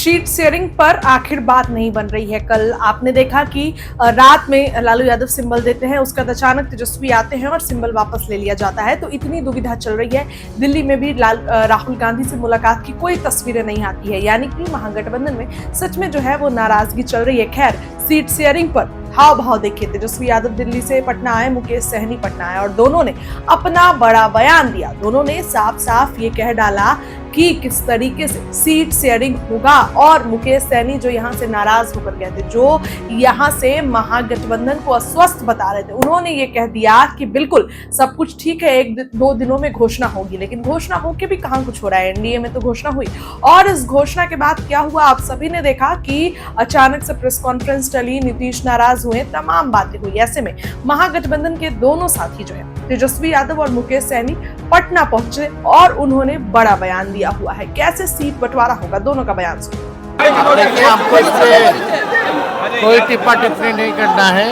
Sheet sharing पर आखिर बात नहीं बन रही है। कल आपने देखा कि रात में लालू यादव सिंबल देते हैं, उसका अचानक तेजस्वी आते हैं और सिंबल वापस ले लिया जाता है। तो इतनी दुविधा चल रही है। दिल्ली में भी राहुल गांधी से मुलाकात की कोई तस्वीरें नहीं आती है, यानी कि महागठबंधन में सच में जो है वो नाराजगी चल रही है। खैर, सीट शेयरिंग पर हाव भाव देखिए। तेजस्वी यादव दिल्ली से पटना आए, मुकेश सहनी पटना आए और दोनों ने अपना बड़ा बयान दिया। दोनों ने साफ साफ ये कह डाला कि किस तरीके से सीट शेयरिंग होगा। और मुकेश सहनी जो यहाँ से नाराज होकर गए थे, जो यहाँ से महागठबंधन को अस्वस्थ बता रहे थे, उन्होंने ये कह दिया कि बिल्कुल सब कुछ ठीक है, 1-2 दिनों में घोषणा होगी। लेकिन घोषणा होके भी कहाँ कुछ हो रहा है। एनडीए में तो घोषणा हुई और इस घोषणा के बाद क्या हुआ आप सभी ने देखा कि अचानक से प्रेस कॉन्फ्रेंस चली, नीतीश नाराज हुए, तमाम बातें हुई। ऐसे में महागठबंधन के दोनों साथी जो है तेजस्वी यादव और मुकेश सहनी पटना पहुंचे और उन्होंने बड़ा बयान दिया हुआ है। कैसे सीट बंटवारा होगा, दोनों का बयान सुनो। देखिए, हमको इससे कोई टिप्पा टिप्पणी नहीं करना है।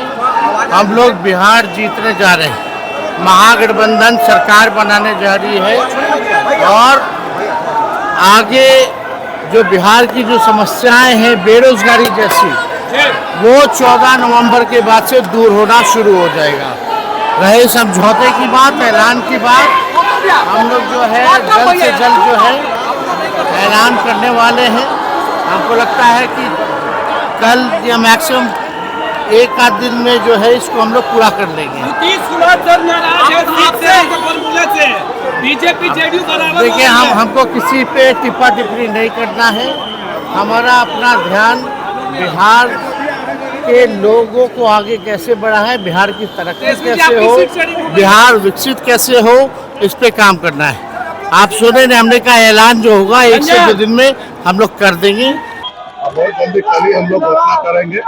हम लोग बिहार जीतने जा रहे हैं, महागठबंधन सरकार बनाने जा रही है और आगे जो बिहार की जो समस्याएं हैं बेरोजगारी जैसी, वो 14 नवंबर के बाद से दूर होना शुरू हो जाएगा। रहे समझौते की बात, ऐलान की बात, हम लोग जो है जल्द से जल्द जो है ऐलान करने वाले हैं। हमको लगता है कि कल या मैक्सिमम 1-8 दिन में जो है इसको हम लोग पूरा कर लेंगे। बीजेपी जेडीयू देखिए, हमको किसी पे टिप्पा टिप्पणी नहीं करना है। हमारा अपना ध्यान बिहार के लोगों को आगे कैसे बढ़ाएं, बिहार की तरक्की कैसे हो, बिहार विकसित कैसे हो, इस पे काम करना है। आप सुने ने हमने कहा ऐलान जो होगा 1 से 2 दिन में हम लोग कर देंगे। बहुत जल्दी कल ही हम लोग घोषणा करेंगे,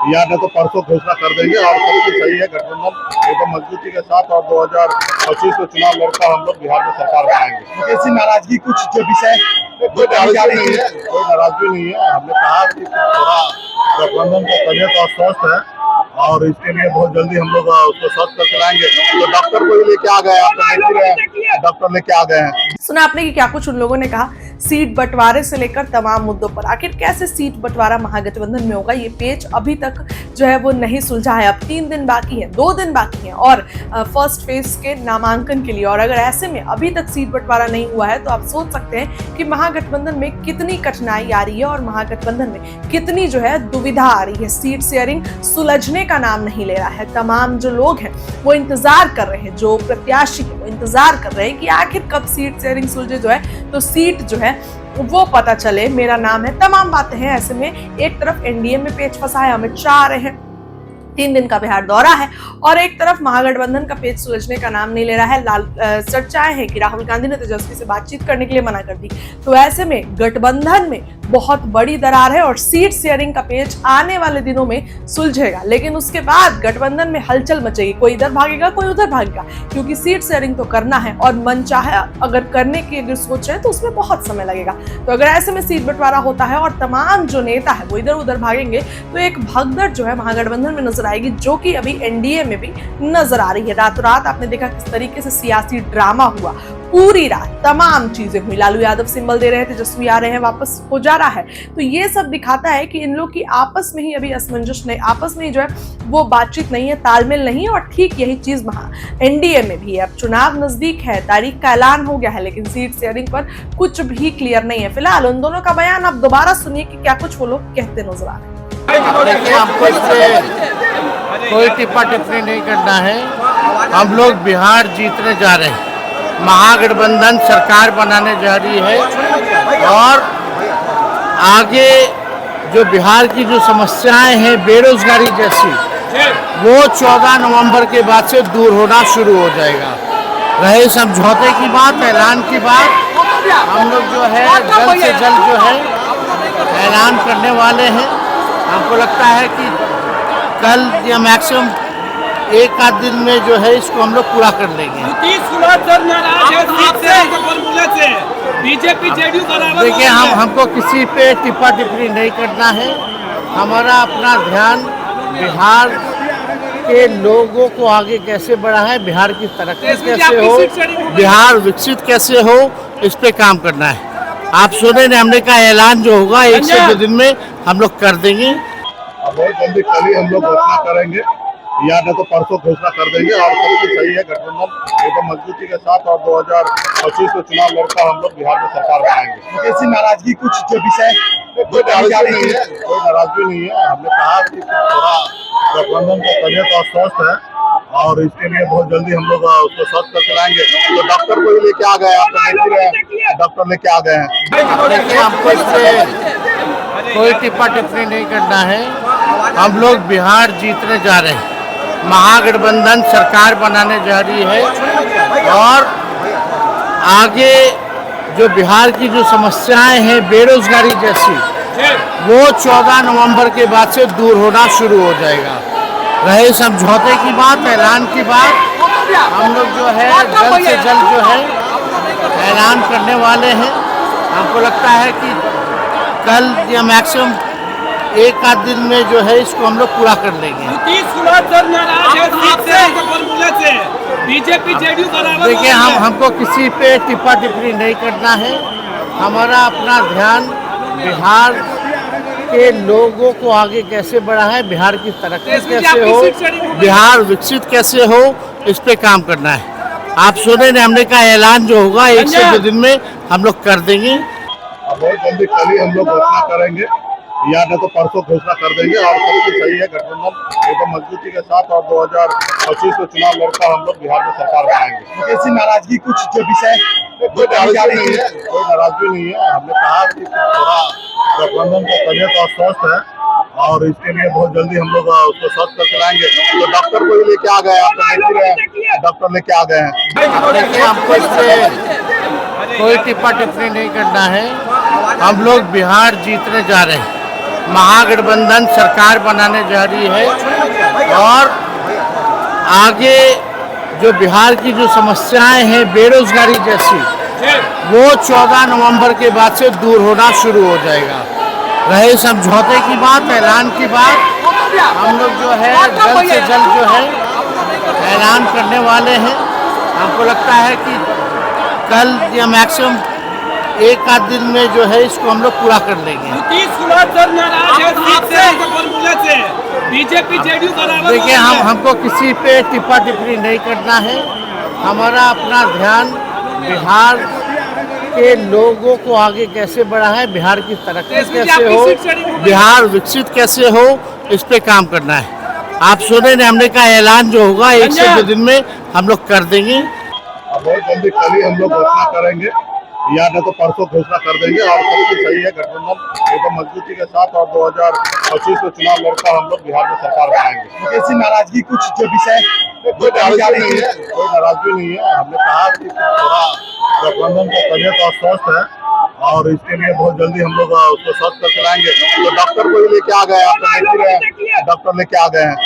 या नहीं तो परसों घोषणा कर देंगे। और सब कुछ सही है, गठबंधन एकदम मजबूती के साथ और 2025 में चुनाव लड़कर हम लोग बिहार में सरकार बनाएंगे। ऐसी नाराजगी कुछ जो विषय कोई नाराजगी नहीं है, कोई नाराजगी नहीं है। हमने कहा कि थोड़ा गठबंधन का तबियत अस्वस्थ है और इसके लिए बहुत जल्दी हम लोग उसको स्वस्थ करके लाएंगे। तो डॉक्टर को ही लेके आ गए, आप तो देख ही रहे हैं, डॉक्टर लेके आ गए हैं। सुना आपने कि क्या कुछ उन लोगों ने कहा। सीट बंटवारे से लेकर तमाम मुद्दों पर आखिर कैसे सीट बंटवारा महागठबंधन में होगा, ये पेच अभी तक जो है वो नहीं सुलझा है। अब 3 दिन बाकी है, 2 दिन बाकी है और फर्स्ट फेज के नामांकन के लिए। और अगर ऐसे में अभी तक सीट बंटवारा नहीं हुआ है तो आप सोच सकते हैं कि महागठबंधन में कितनी कठिनाई आ रही है और महागठबंधन में कितनी जो है दुविधा आ रही है। सीट शेयरिंग सुलझने का नाम नहीं ले रहा है। तमाम जो लोग हैं वो इंतजार कर रहे हैं, जो प्रत्याशी है वो इंतजार कर रहे हैं कि आखिर कब सीट शेयरिंग सुलझे जो है तो सीट जो है वो पता चले, मेरा नाम है। तमाम बातें हैं। ऐसे में एक तरफ एनडीए में पेच फंसा है, अमित शाह आ रहे हैं, 3 दिन का बिहार दौरा है, और एक तरफ महागठबंधन का पेच सुलझने का नाम नहीं ले रहा है। चर्चाएं हैं कि राहुल गांधी ने तेजस्वी से बातचीत करने के लिए मना कर दी। तो ऐसे में गठबंधन में बहुत बड़ी दरार है और सीट शेयरिंग का पेच आने वाले दिनों में सुलझेगा। लेकिन उसके बाद गठबंधन में हलचल मचेगी, कोई इधर भागेगा कोई उधर भागेगा, क्योंकि सीट शेयरिंग तो करना है और मनचाहे अगर करने की अगर सोच रहे हैं तो उसमें बहुत समय लगेगा। तो अगर ऐसे में सीट बंटवारा होता है और तमाम जो नेता है वो इधर उधर भागेंगे तो एक भगदड़ जो है महागठबंधन में नजर आएगी, जो कि अभी एनडीए में भी नजर आ रही है। रातों रात आपने देखा किस तरीके से सियासी ड्रामा हुआ, पूरी रात तमाम चीजें हुई। लालू यादव सिंबल दे रहे हैं, तेजस्वी आ रहे हैं, वापस हो जा रहा है। तो ये सब दिखाता है कि इन लोग की आपस में ही अभी असमंजस नहीं, आपस में ही जो है वो बातचीत नहीं है, तालमेल नहीं है। और ठीक यही चीज एनडीए में भी है। अब चुनाव नजदीक है, तारीख का ऐलान हो गया है, लेकिन सीट शेयरिंग पर कुछ भी क्लियर नहीं है। फिलहाल उन दोनों का बयान आप दोबारा सुनिए कि क्या कुछ वो लोग कहते नजर आ रहे हैं। देखिए, हमको इससे कोई टिप्पा टिप्पणी नहीं करना है। हम लोग बिहार जीतने जा रहे हैं, महागठबंधन सरकार बनाने जा रही है और आगे जो बिहार की जो समस्याएं हैं बेरोजगारी जैसी, वो 14 नवंबर के बाद से दूर होना शुरू हो जाएगा। रहे समझौते की बात, ऐलान की बात, हम लोग जो है जल्द से जल्द जो है ऐलान करने वाले हैं। हमको लगता है कि कल या मैक्सिमम 1-8 दिन में जो है इसको हम लोग पूरा कर लेंगे। बीजेपी जेडीयू देखिए, हमको किसी पे टिप्पा टिप्पणी नहीं करना है। हमारा अपना ध्यान बिहार के लोगों को आगे कैसे बढ़ाएं, बिहार की तरक्की कैसे हो, बिहार विकसित कैसे हो, इस पे काम करना है। आप सुने ना, हमने कहा ऐलान जो होगा 1 से 2 दिन में हम लोग कर देंगे। अब बहुत जल्दी कल ही हम लोग घोषणा करेंगे या न तो परसों घोषणा कर देंगे। और सब कुछ सही है, गठबंधन एकदम मजबूती के साथ और 2025 में चुनाव लड़कर हम लोग बिहार में सरकार बनाएंगे। ऐसी नाराजगी कुछ जो विषय कोई नाराजगी नहीं है, कोई नाराजगी नहीं है। हमने कहा कि थोड़ा गठबंधन का तबियत अस्वस्थ है और इसके लिए बहुत जल्दी हम लोग उसको स्वस्थ करके लाएंगे। तो डॉक्टर को ही लेके आ गए, आप तो देख ही रहे हैं, डॉक्टर लेके आ गए हैं। देखिए, हमको इससे कोई टिप्पा टिप्पणी नहीं करना है। हम लोग बिहार जीतने जा रहे हैं, महागठबंधन सरकार बनाने जा रही है और आगे जो बिहार की जो समस्याएं हैं बेरोजगारी जैसी, वो 14 नवंबर के बाद से दूर होना शुरू हो जाएगा। रहे समझौते की बात, ऐलान की बात, हम लोग जो है जल्द से जल्द जो है ऐलान करने वाले हैं। हमको लगता है कि कल या मैक्सिमम 1 आध दिन में जो है इसको हम लोग पूरा कर लेंगे। नीतीश कुमार सर नाराज है सीट से, फॉर्मूले से बीजेपी जेडीयू बराबर। देखिए, हमको किसी पे टिप्पा टिप्पणी नहीं करना है। हमारा अपना ध्यान बिहार के लोगों को आगे कैसे बढ़ाएं, बिहार की तरक्की कैसे हो, बिहार विकसित कैसे हो, इस पे काम करना है। आप सुने ना, हमने कहा ऐलान जो होगा 1 से 2 दिन में हम लोग कर देंगे। अब बहुत जल्दी कल ही हम लोग घोषणा करेंगे या न तो परसों घोषणा कर देंगे। और सब कुछ सही है, गठबंधन एकदम मजबूती के साथ और 2025 में चुनाव लड़कर हम लोग बिहार में सरकार बनाएंगे। ऐसी नाराजगी कुछ जो विषय कोई नाराजगी नहीं है, कोई नाराजगी नहीं है। हमने कहा कि थोड़ा गठबंधन का तबियत अस्वस्थ है और इसके लिए बहुत जल्दी हम लोग उसको स्वस्थ करके लाएंगे। तो डॉक्टर को ही लेके आ गए, आप तो देख ही रहे हैं, डॉक्टर लेके आ गए हैं। देखिए, हमको इससे कोई टिप्पा टिप्पणी नहीं करना है। हम लोग बिहार जीतने जा रहे हैं, महागठबंधन सरकार बनाने जा रही है और आगे जो बिहार की जो समस्याएं हैं बेरोजगारी जैसी, वो 14 नवंबर के बाद से दूर होना शुरू हो जाएगा। रहे समझौते की बात, ऐलान की बात, हम लोग जो है जल्द से जल्द जो है ऐलान करने वाले हैं। हमको लगता है कि कल या मैक्सिमम 1 आध दिन में जो है इसको हम लोग पूरा कर लेंगे। नीतीश कुमार सर नाराज है सीट से, फॉर्मूले से बीजेपी जेडीयू बराबर। देखिए, हमको किसी पे टिप्पा टिप्पणी नहीं करना है। हमारा अपना ध्यान बिहार के लोगों को आगे कैसे बढ़ाएं, बिहार की तरक्की कैसे हो, बिहार विकसित कैसे हो, इस पे काम करना है। आप सुने ना, हमने कहा ऐलान जो होगा 1 से 2 दिन में हम लोग कर देंगे। अब बहुत जल्दी कल ही हम लोग घोषणा करेंगे या न तो परसों घोषणा कर देंगे। और सब कुछ सही है, गठबंधन एकदम मजबूती के साथ और 2025 में चुनाव लड़कर हम लोग बिहार में सरकार बनाएंगे। ऐसी नाराजगी कुछ जो विषय कोई नाराजगी नहीं है, कोई नाराजगी नहीं है। हमने कहा कि थोड़ा गठबंधन का तबियत अस्वस्थ है और इसके लिए बहुत जल्दी हम लोग उसको स्वस्थ करके लाएंगे। तो डॉक्टर को ही लेके आ गए, आप तो देख ही रहे हैं, डॉक्टर लेके आ गए हैं।